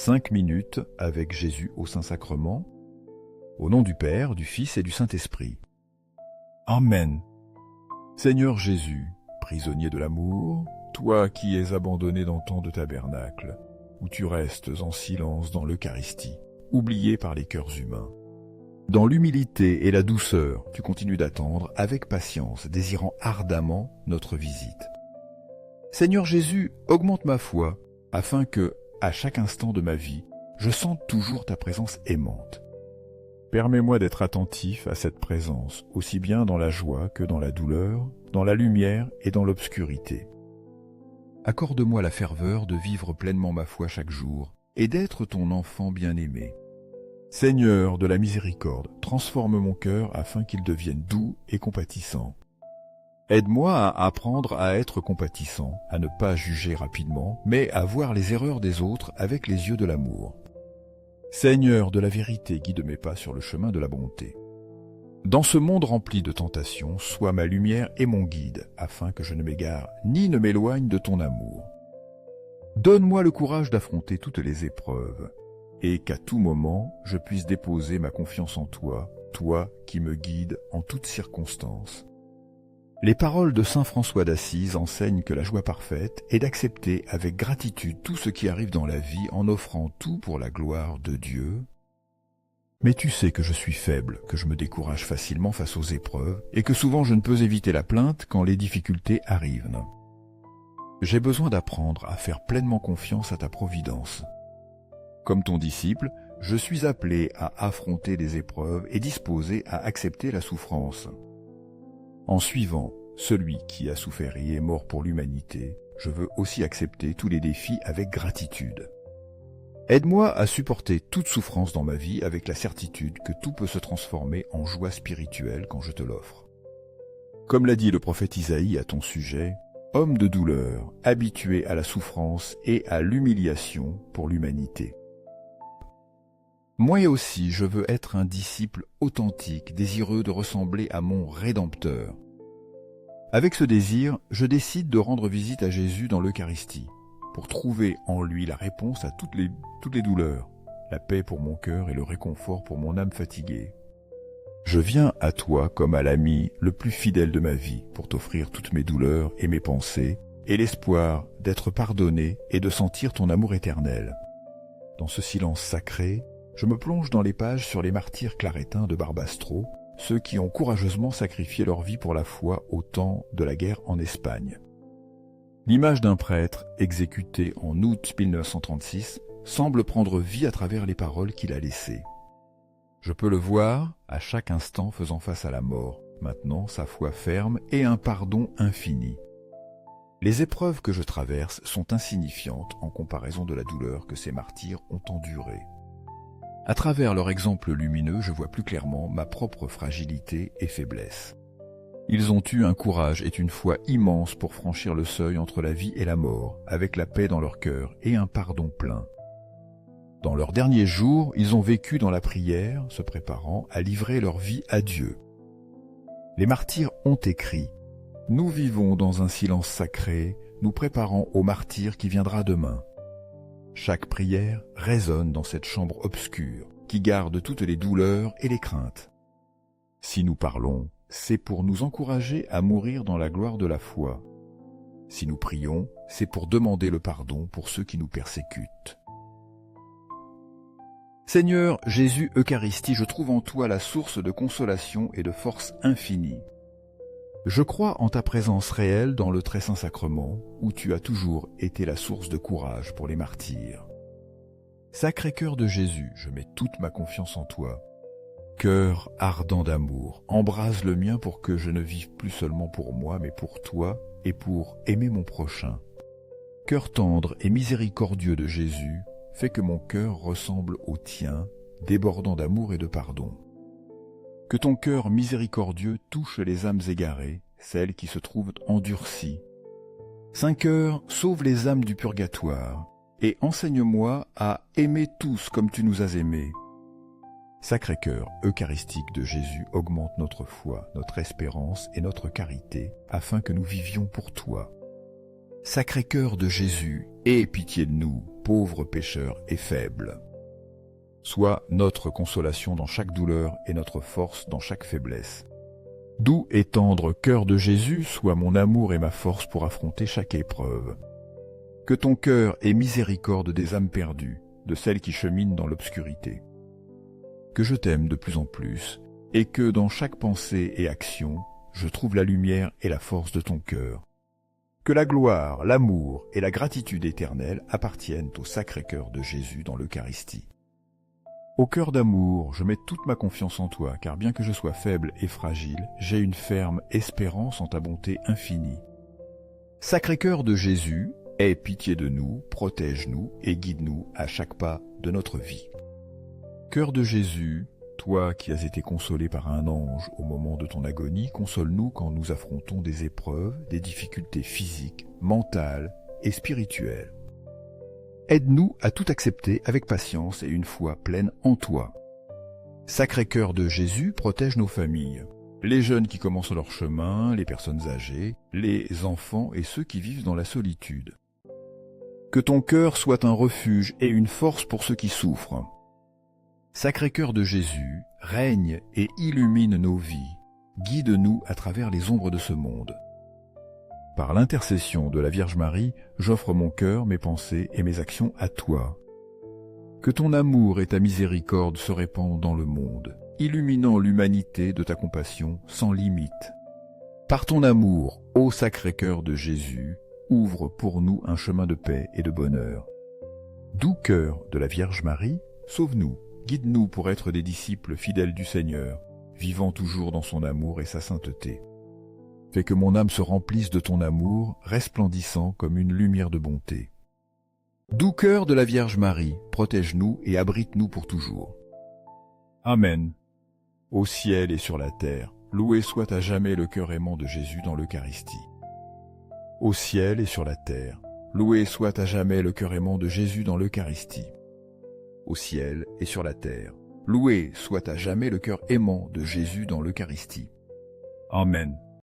5 minutes avec Jésus au Saint-Sacrement, au nom du Père, du Fils et du Saint-Esprit. Amen. Seigneur Jésus, prisonnier de l'amour, toi qui es abandonné dans tant de tabernacles, où tu restes en silence dans l'Eucharistie, oublié par les cœurs humains. Dans l'humilité et la douceur, tu continues d'attendre avec patience, désirant ardemment notre visite. Seigneur Jésus, augmente ma foi, afin que, à chaque instant de ma vie, je sente toujours ta présence aimante. Permets-moi d'être attentif à cette présence, aussi bien dans la joie que dans la douleur, dans la lumière et dans l'obscurité. Accorde-moi la ferveur de vivre pleinement ma foi chaque jour et d'être ton enfant bien-aimé. Seigneur de la miséricorde, transforme mon cœur afin qu'il devienne doux et compatissant. Aide-moi à apprendre à être compatissant, à ne pas juger rapidement, mais à voir les erreurs des autres avec les yeux de l'amour. Seigneur de la vérité, guide mes pas sur le chemin de la bonté. Dans ce monde rempli de tentations, sois ma lumière et mon guide, afin que je ne m'égare ni ne m'éloigne de ton amour. Donne-moi le courage d'affronter toutes les épreuves, et qu'à tout moment, je puisse déposer ma confiance en toi, toi qui me guides en toutes circonstances. Les paroles de saint François d'Assise enseignent que la joie parfaite est d'accepter avec gratitude tout ce qui arrive dans la vie en offrant tout pour la gloire de Dieu. Mais tu sais que je suis faible, que je me décourage facilement face aux épreuves et que souvent je ne peux éviter la plainte quand les difficultés arrivent. J'ai besoin d'apprendre à faire pleinement confiance à ta providence. Comme ton disciple, je suis appelé à affronter les épreuves et disposé à accepter la souffrance. En suivant celui qui a souffert et est mort pour l'humanité, je veux aussi accepter tous les défis avec gratitude. Aide-moi à supporter toute souffrance dans ma vie avec la certitude que tout peut se transformer en joie spirituelle quand je te l'offre. Comme l'a dit le prophète Isaïe à ton sujet, homme de douleur, habitué à la souffrance et à l'humiliation pour l'humanité. Moi aussi, je veux être un disciple authentique, désireux de ressembler à mon Rédempteur. Avec ce désir, je décide de rendre visite à Jésus dans l'Eucharistie, pour trouver en lui la réponse à toutes les douleurs, la paix pour mon cœur et le réconfort pour mon âme fatiguée. Je viens à toi comme à l'ami le plus fidèle de ma vie, pour t'offrir toutes mes douleurs et mes pensées, et l'espoir d'être pardonné et de sentir ton amour éternel. Dans ce silence sacré, je me plonge dans les pages sur les martyrs claretins de Barbastro, ceux qui ont courageusement sacrifié leur vie pour la foi au temps de la guerre en Espagne. L'image d'un prêtre exécuté en août 1936 semble prendre vie à travers les paroles qu'il a laissées. Je peux le voir à chaque instant faisant face à la mort, maintenant sa foi ferme et un pardon infini. Les épreuves que je traverse sont insignifiantes en comparaison de la douleur que ces martyrs ont endurée. À travers leur exemple lumineux, je vois plus clairement ma propre fragilité et faiblesse. Ils ont eu un courage et une foi immense pour franchir le seuil entre la vie et la mort, avec la paix dans leur cœur et un pardon plein. Dans leurs derniers jours, ils ont vécu dans la prière, se préparant à livrer leur vie à Dieu. Les martyrs ont écrit « Nous vivons dans un silence sacré, nous préparant au martyr qui viendra demain. » Chaque prière résonne dans cette chambre obscure qui garde toutes les douleurs et les craintes. Si nous parlons, c'est pour nous encourager à mourir dans la gloire de la foi. Si nous prions, c'est pour demander le pardon pour ceux qui nous persécutent. Seigneur Jésus Eucharistie, je trouve en toi la source de consolation et de force infinie. Je crois en ta présence réelle dans le très saint sacrement, où tu as toujours été la source de courage pour les martyrs. Sacré-Cœur de Jésus, je mets toute ma confiance en toi. Cœur ardent d'amour, embrase le mien pour que je ne vive plus seulement pour moi, mais pour toi et pour aimer mon prochain. Cœur tendre et miséricordieux de Jésus, fais que mon cœur ressemble au tien, débordant d'amour et de pardon. Que ton cœur miséricordieux touche les âmes égarées, celles qui se trouvent endurcies. Saint-Cœur, sauve les âmes du purgatoire, et enseigne-moi à aimer tous comme tu nous as aimés. Sacré-Cœur eucharistique de Jésus, augmente notre foi, notre espérance et notre charité, afin que nous vivions pour toi. Sacré-Cœur de Jésus, aie pitié de nous, pauvres pécheurs et faibles. Sois notre consolation dans chaque douleur et notre force dans chaque faiblesse. Doux et tendre cœur de Jésus, sois mon amour et ma force pour affronter chaque épreuve. Que ton cœur ait miséricorde des âmes perdues, de celles qui cheminent dans l'obscurité. Que je t'aime de plus en plus, et que dans chaque pensée et action, je trouve la lumière et la force de ton cœur. Que la gloire, l'amour et la gratitude éternelle appartiennent au Sacré-Cœur de Jésus dans l'Eucharistie. Au cœur d'amour, je mets toute ma confiance en toi, car bien que je sois faible et fragile, j'ai une ferme espérance en ta bonté infinie. Sacré-Cœur de Jésus, aie pitié de nous, protège-nous et guide-nous à chaque pas de notre vie. Cœur de Jésus, toi qui as été consolé par un ange au moment de ton agonie, console-nous quand nous affrontons des épreuves, des difficultés physiques, mentales et spirituelles. Aide-nous à tout accepter avec patience et une foi pleine en toi. Sacré-Cœur de Jésus, protège nos familles, les jeunes qui commencent leur chemin, les personnes âgées, les enfants et ceux qui vivent dans la solitude. Que ton cœur soit un refuge et une force pour ceux qui souffrent. Sacré-Cœur de Jésus, règne et illumine nos vies, guide-nous à travers les ombres de ce monde. Par l'intercession de la Vierge Marie, j'offre mon cœur, mes pensées et mes actions à toi. Que ton amour et ta miséricorde se répandent dans le monde, illuminant l'humanité de ta compassion sans limite. Par ton amour, ô Sacré-Cœur de Jésus, ouvre pour nous un chemin de paix et de bonheur. Doux cœur de la Vierge Marie, sauve-nous, guide-nous pour être des disciples fidèles du Seigneur, vivant toujours dans son amour et sa sainteté. Fais que mon âme se remplisse de ton amour, resplendissant comme une lumière de bonté. Doux cœur de la Vierge Marie, protège-nous et abrite-nous pour toujours. Amen. Au ciel et sur la terre, loué soit à jamais le cœur aimant de Jésus dans l'Eucharistie. Au ciel et sur la terre, loué soit à jamais le cœur aimant de Jésus dans l'Eucharistie. Au ciel et sur la terre, loué soit à jamais le cœur aimant de Jésus dans l'Eucharistie. Amen.